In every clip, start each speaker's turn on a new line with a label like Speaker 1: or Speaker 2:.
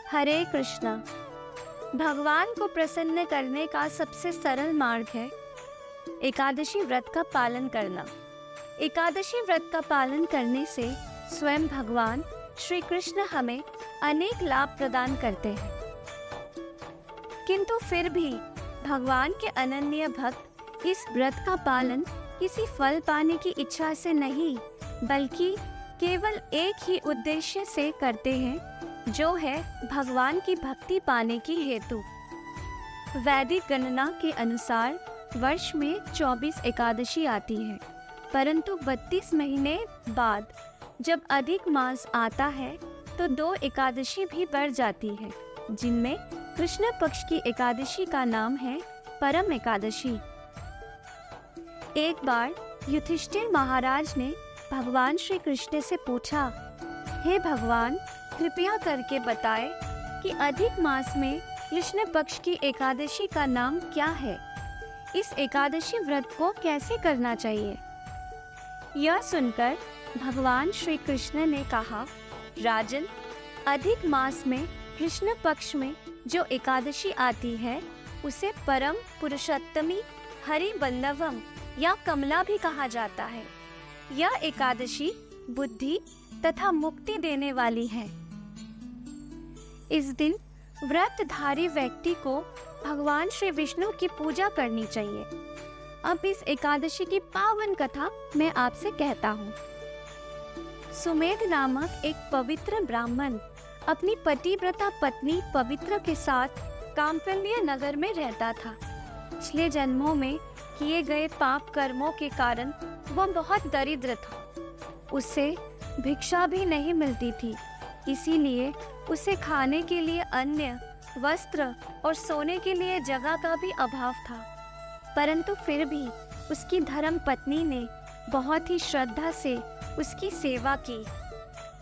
Speaker 1: हरे कृष्णा। भगवान को प्रसन्न करने का सबसे सरल मार्ग है एकादशी व्रत का पालन करना। एकादशी व्रत का पालन करने से स्वयं भगवान श्री कृष्ण हमें अनेक लाभ प्रदान करते हैं, किंतु फिर भी भगवान के अनन्य भक्त इस व्रत का पालन किसी फल पाने की इच्छा से नहीं, बल्कि केवल एक ही उद्देश्य से करते हैं, जो है भगवान की भक्ति पाने की हेतु। वैदिक गणना के अनुसार वर्ष में 24 एकादशी आती है, परंतु 32 महीने बाद जब अधिक मास आता है तो 2 एकादशी भी बढ़ जाती है, जिनमें कृष्ण पक्ष की एकादशी का नाम है परम एकादशी। एक बार युधिष्ठिर महाराज ने भगवान श्री कृष्ण से पूछा, हे भगवान, कृपया करके बताएं कि अधिक मास में कृष्ण पक्ष की एकादशी का नाम क्या है। इस एकादशी व्रत को कैसे करना चाहिए। यह सुनकर भगवान श्री कृष्ण ने कहा, राजन, अधिक मास में कृष्ण पक्ष में जो एकादशी आती है उसे परम पुरुषोत्तमी हरि बल्लभम या कमला भी कहा जाता है। यह एकादशी बुद्धि तथा मुक्ति देने वाली है। इस दिन व्रतधारी व्यक्ति को भगवान श्री विष्णु की पूजा करनी चाहिए। अब इस एकादशी की पावन कथा मैं आपसे कहता हूँ। सुमेध नामक एक पवित्र ब्राह्मण अपनी पतिव्रता पत्नी पवित्र के साथ कांपल्य नगर में रहता था। पिछले जन्मों में किए गए पाप कर्मों के कारण वह बहुत दरिद्र था। उसे भिक्षा भी नहीं मिलती थी, इसीलिए उसे खाने के लिए अन्न, वस्त्र और सोने के लिए जगह का भी अभाव था। परंतु फिर भी उसकी धर्म पत्नी ने बहुत ही श्रद्धा से उसकी सेवा की।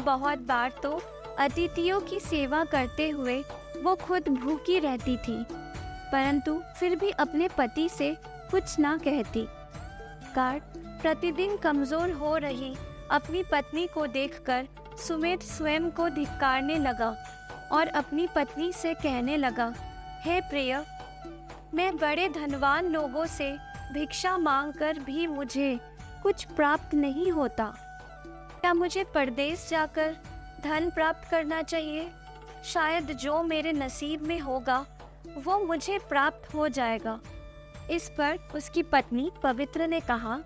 Speaker 1: बहुत बार तो अतिथियों की सेवा करते हुए वो खुद भूखी रहती थी, परंतु फिर भी अपने पति से कुछ ना कहती। प्रतिदिन कमजोर हो रही अपनी पत्नी को देखकर सुमेध स्वयं को धिक्कारने लगा और अपनी पत्नी से कहने लगा, हे प्रिय, मैं बड़े धनवान लोगों से भिक्षा मांगकर भी मुझे कुछ प्राप्त नहीं होता। क्या मुझे परदेश जाकर धन प्राप्त करना चाहिए? शायद जो मेरे नसीब में होगा वो मुझे प्राप्त हो जाएगा। इस पर उसकी पत्नी पवित्र ने कहा,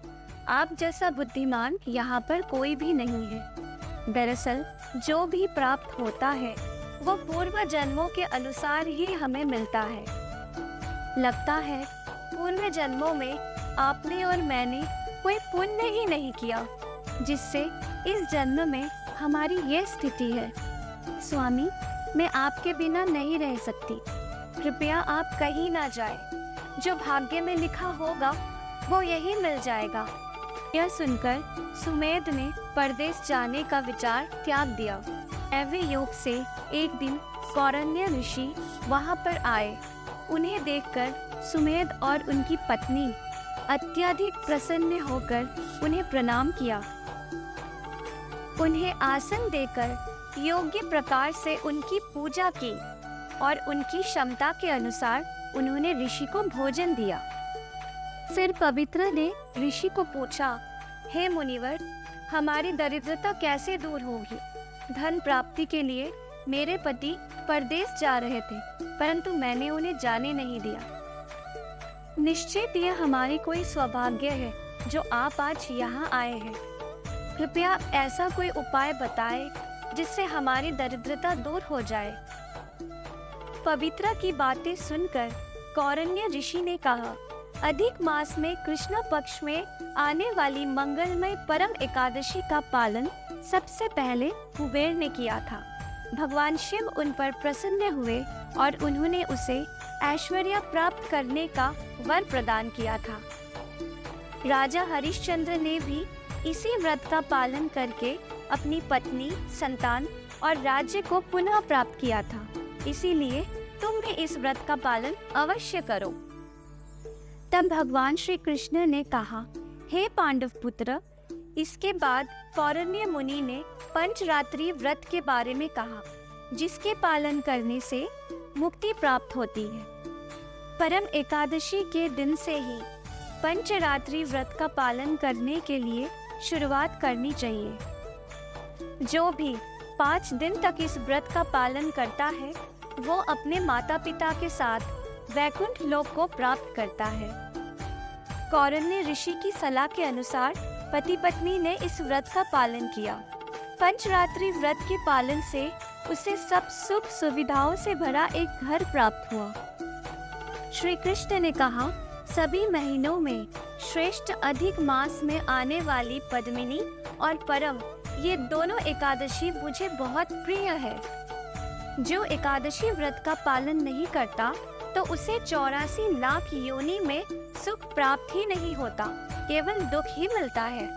Speaker 1: आप जैसा बुद्धिमान यहाँ पर कोई भी नहीं है। दरअसल जो भी प्राप्त होता है वो पूर्व जन्मों के अनुसार ही हमें मिलता है। लगता है पूर्व जन्मों में आपने और मैंने कोई पुण्य ही नहीं किया, जिससे इस जन्म में हमारी ये स्थिति है। स्वामी, मैं आपके बिना नहीं रह सकती। कृपया आप कहीं ना जाए। जो भाग्य में लिखा होगा वो यही मिल जाएगा। यह सुनकर सुमेध ने परदेश जाने का विचार त्याग दिया। ऐवे योग से एक दिन कौरण्य ऋषि वहां पर आए। उन्हें देखकर सुमेध और उनकी पत्नी अत्यधिक प्रसन्न होकर उन्हें प्रणाम किया। उन्हें आसन देकर योग्य प्रकार से उनकी पूजा की और उनकी क्षमता के अनुसार उन्होंने ऋषि को भोजन दिया। फिर पवित्र ने ऋषि को पूछा, हे मुनिवर, हमारी दरिद्रता कैसे दूर होगी? धन प्राप्ति के लिए मेरे पति परदेश जा रहे थे, परंतु मैंने उन्हें जाने नहीं दिया। निश्चित यह हमारी कोई सौभाग्य है जो आप आज यहाँ आए हैं। कृपया ऐसा कोई उपाय बताएं जिससे हमारी दरिद्रता दूर हो जाए। पवित्र की बातें सुनकर कौरण्य ऋषि ने कहा, अधिक मास में कृष्ण पक्ष में आने वाली मंगलमय परम एकादशी का पालन सबसे पहले कुबेर ने किया था। भगवान शिव उन पर प्रसन्न हुए और उन्होंने उसे ऐश्वर्य प्राप्त करने का वर प्रदान किया था। राजा हरिश्चंद्र ने भी इसी व्रत का पालन करके अपनी पत्नी, संतान और राज्य को पुनः प्राप्त किया था। इसीलिए तुम भी इस व्रत का पालन अवश्य करो। तब भगवान श्री कृष्ण ने कहा, हे पांडव पुत्र, इसके बाद कौरण्य मुनि ने पंचरात्रि व्रत के बारे में कहा। जिसके पालन करने से मुक्ति प्राप्त होती है। परम एकादशी के दिन से ही पंचरात्रि व्रत का पालन करने के लिए शुरुआत करनी चाहिए। जो भी 5 दिन तक इस व्रत का पालन करता है वो अपने माता पिता के साथ वैकुंठ लोक को प्राप्त करता है। कौरण्य ऋषि की सलाह के अनुसार पति पत्नी ने इस व्रत का पालन किया। पंचरात्रि व्रत के पालन से उसे सब सुख सुविधाओं से भरा एक घर प्राप्त हुआ। श्री कृष्ण ने कहा, सभी महीनों में श्रेष्ठ अधिक मास में आने वाली पद्मिनी और परम, ये दोनों एकादशी मुझे बहुत प्रिय है। जो एकादशी व्रत का पालन नहीं करता तो उसे 84 लाख योनि में सुख प्राप्त ही नहीं होता, केवल दुख ही मिलता है।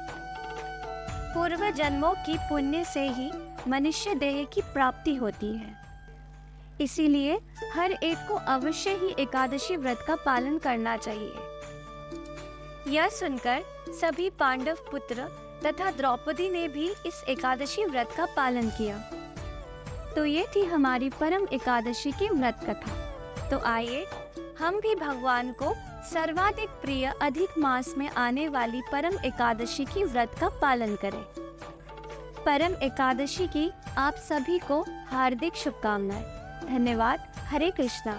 Speaker 1: पूर्व जन्मों की पुण्य से ही मनुष्य देह की प्राप्ति होती है। इसीलिए हर एक को अवश्य ही एकादशी व्रत का पालन करना चाहिए। यह सुनकर सभी पांडव पुत्र तथा द्रौपदी ने भी इस एकादशी व्रत का पालन किया। तो ये थी हमारी परम एकादशी की व्रत कथा। तो आइए हम भी भगवान को सर्वाधिक प्रिय अधिक मास में आने वाली परम एकादशी की व्रत का पालन करें। परम एकादशी की आप सभी को हार्दिक शुभकामनाएं। धन्यवाद। हरे कृष्णा।